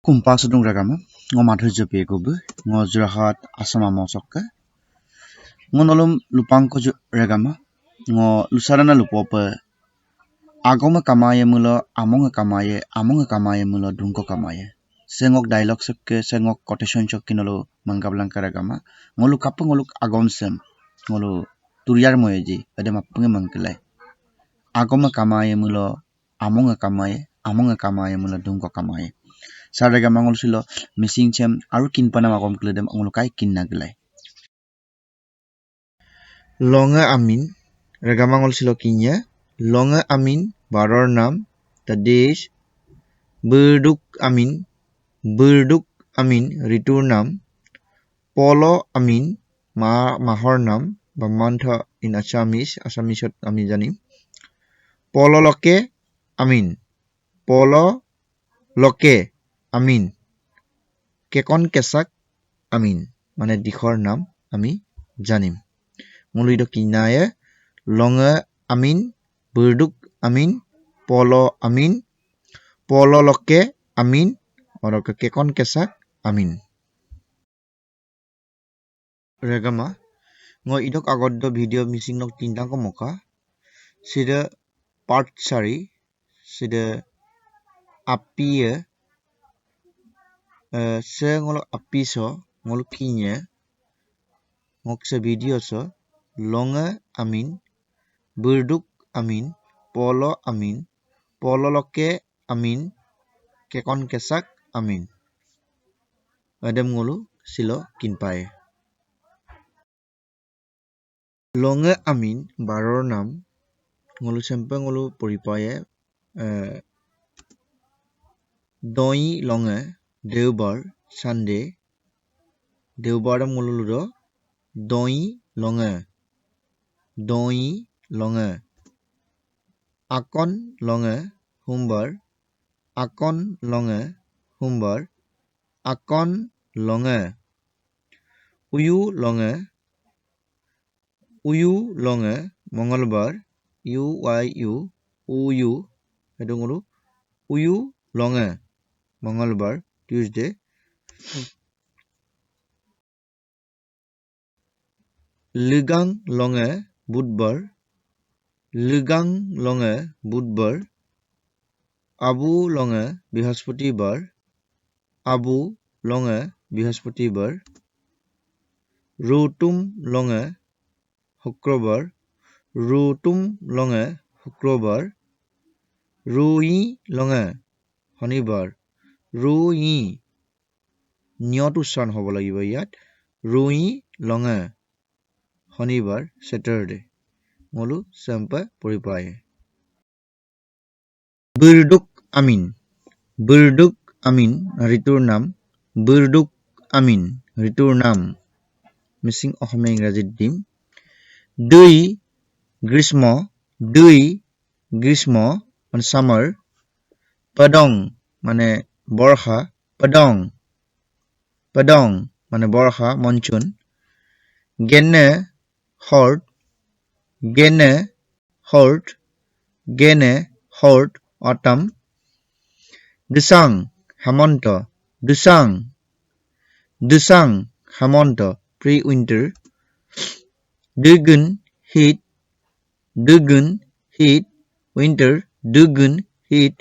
Kumpas dong ragama ngo madhu jope gobu ngo jurahat asama mosokka ngo nolom lupang ko ragama ngo lusarana lupope agoma kamaye mulo amonga kamaye mulo dungko kamaye sengok dialogue sokke sengok quotation chokkinolo mangablang karagama ngolu kapung ngolu agom sem ngolu turyar moyeji ade mapunge mangkelai agoma kamaye mulo amonga kamaye mulo dungko kamaye sarega mangol silo missing chem aru kinpana magom kledem anglukai kinna gelai Longé Amin rega mangol silo kinya Longé Amin baror nam tadesh Berduk Amin ritur nam Polo Amin mahor nam বা month in Assamese আমি জানি Pololoke Amin Kekon kesak Amin মানে দিশৰ নাম আমি জানিম মূলিত কিনায়ে Longé Amin Berduk Amin Polo Amin Pololoke Amin और Kekon kesak Amin Regama ngo idok agod video missing nok tinta ko moka sida part 4 sida apie se ngolo apiso ngolo kinya ngok se video so Longé Amin Berduk Amin Polo Amin Pololoke Amin Kekon kesak Amin Adam ngolo silo kinpae Longé Amin baror nam ngolu sempe ngolu poripaye doi Longé দেওবাৰ Sunday দেওবাৰ ngolu ludo doi Longé akon Longé সোমবাৰ akon Longé সোমবাৰ akon Longé uyu Longé মঙ্গলবাৰ uyu এটো ngolu uyu Longé মঙ্গলবাৰ Tuesday Ligang Longé বুধবাৰ Abu Longé বৃহস্পতিবাৰ Rutum Longé শুক্ৰবাৰ Rui Longé শনিবাৰ Rui নিয়ত উচ্চাৰণ হ'ব লাগিব ইয়াত Rui Longé শনিবাৰ Saturday ngolu sampai poripaye Berduk Amin ritur nam Berduk Amin ritur nam missing অসমীয়া ইংৰাজীত দিম দুই গ্ৰীষ্ম মানে summer Padong মানে বৰ্ষা Padong মানে বৰ্ষা monsoon Gene hort autumn Dusang Hamont pre-winter Dugun heat winter Dugun heat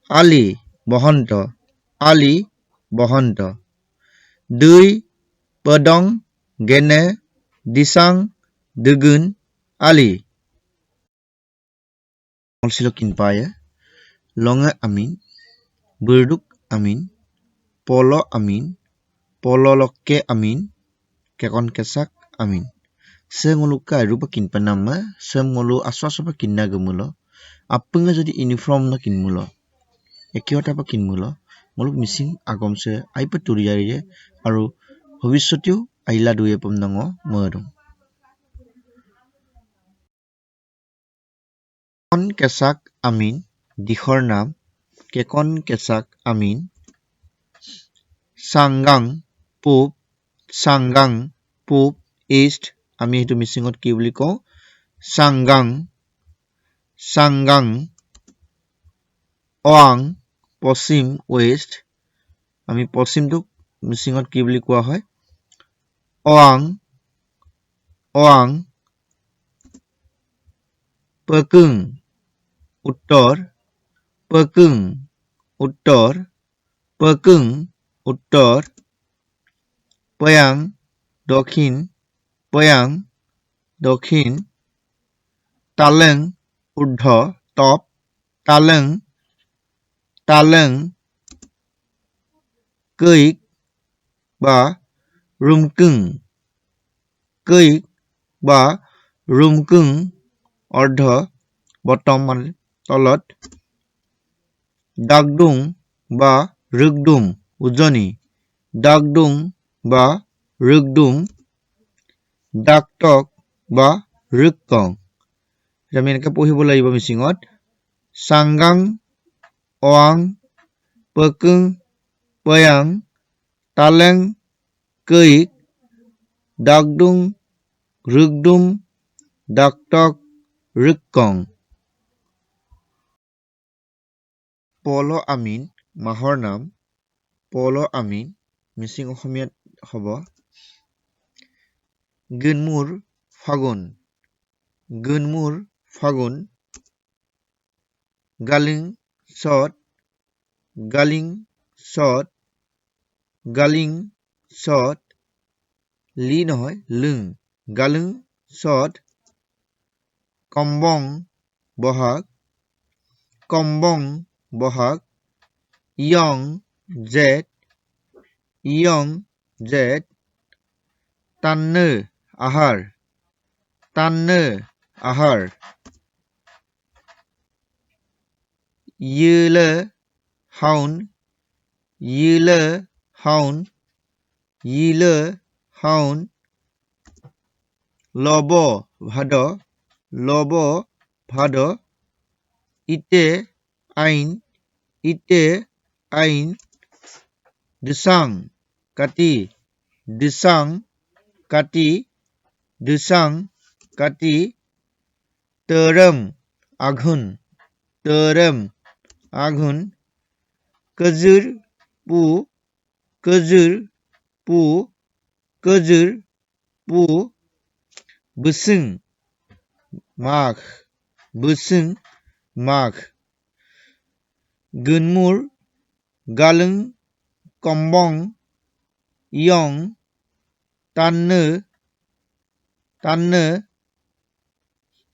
Ali Bohonto Dui Padong Gene Disang Dugun Ali silo kinpaye Longé Amin Berduk Amin Polo Amin Pololoke Amin Kekon kesak Amin Sengolu ka rupa kinpanama semolu aswasopa kinna gemulo apunga jadi uniform na kinmulo ekiota pa kinmulo moluk missing agomse aipa turiyariye aru bhobishyotiu aila duye pomnango moedum Kekon kesak Amin দিশৰ নাম Kekon kesak Amin Sanggang pub east আমি হেতু মিছিংত কি বুলি কওঁ Sanggang Oang পশ্চিম west আমি পশ্চিমটোক মিচিঙত কি বুলি কোৱা হয় অৱাং অৱাং পকুং উত্তৰ পকুং উত্তৰ পকুং উত্তৰ পয়াং দক্ষিণ পয়াং দক্ষিণ তালেং ঊৰ্ধ্ব টপ তালেং তালেং কৈক বা ৰুমকুং কৈক বা ৰুমকুং অৰ্ধ বটম মানে তলত ডাকডুং বা ৰুগডুম উজনি ডাকডুং বা ৰুগডুম ডাকটক বা ৰুগকং আমি এনেকৈ পঢ়িব লাগিব মিচিঙত চাংগাং অৱাং পকুং পয়াং তালেং কৈক ডাকডুং ৰুগডুম ডাকটক ৰুগকং পল আমিন মাহৰ নাম পল আমিন মিচিং অসমীয়াত হ'ব গুণমুৰ ফাগুন গুণমুৰ ফাগুন গালিং চত গালিং চত গালিং চত লি নহয় লুং গালিং চত কম্বং বহাগ কম্বং বহাগ ইয়ং জেঠ ইয়ং জেঠ তান্নো আহাৰ তান্নো আহাৰ ইলো হাউন ইলো হাউন ইলো হাউন লব ভাদ লব ভাদ ইতে আইন ইতে আইন দিসাং কাতি দিসাং কাতি দিসাং কাতি ধোरोम আঘোন ধोरोम আঘোন কজুর পু কজুর পু কজুর পু বুসুং মাঘ বুসুং মাঘ গুণমুর গালুং কম্বং ইয়ং তান্নো তান্নো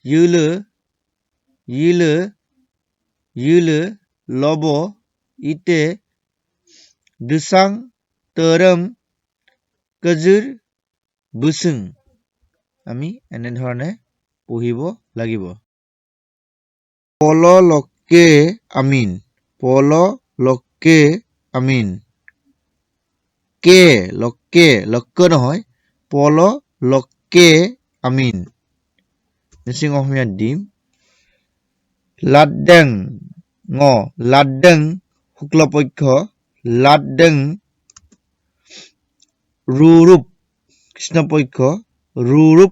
ইলো ইলো ইলো লব ইতে দিসাং ধोरोम কজুৰ বুসুং আমি এনেধৰণে পঢ়িব লাগিব পল লকে আমিন পল লকে আমিন কে লক্ষ্য নহয় পল লকে আমিন মিচিং অসমীয়াত দিম লাডেং লাডেং শুক্লপক্ষ লাডেং ৰুৰূপ কৃষ্ণপক্ষ ৰুৰূপ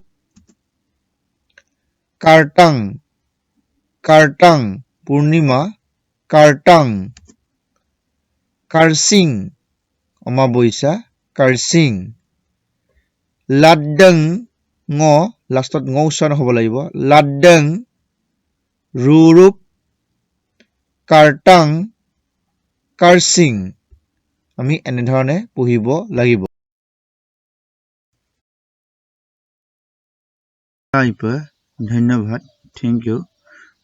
কাৰ্টাং কাৰ্টাং পূৰ্ণিমা কাৰ্টাং কাৰ্চিং অমাৱস্যা কাৰ্চিং লাডেং লাষ্টত উচ্চাৰণ হ'ব লাগিব লাডেং ৰুৰূপ কাৰ্টাং কাৰ্চিং আমি এনেধৰণে পঢ়িব লাগিব ধন্যবাদ thank you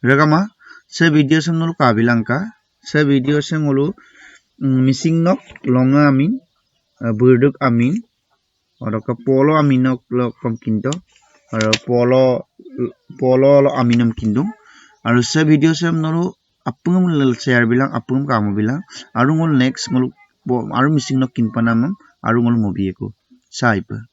Ragama sa video sa ngulu kabilang ka sa video sa ngulu missing nok Longé Amin burduk amin aro ka polo aminok lo kom kinto aro polo lo aminom kindum aro sa video sa ngulu apung lel share bilang apung kamu bilang aro ngul next ngulu aro missing nok kinpanamam aro ngul movie ko saipa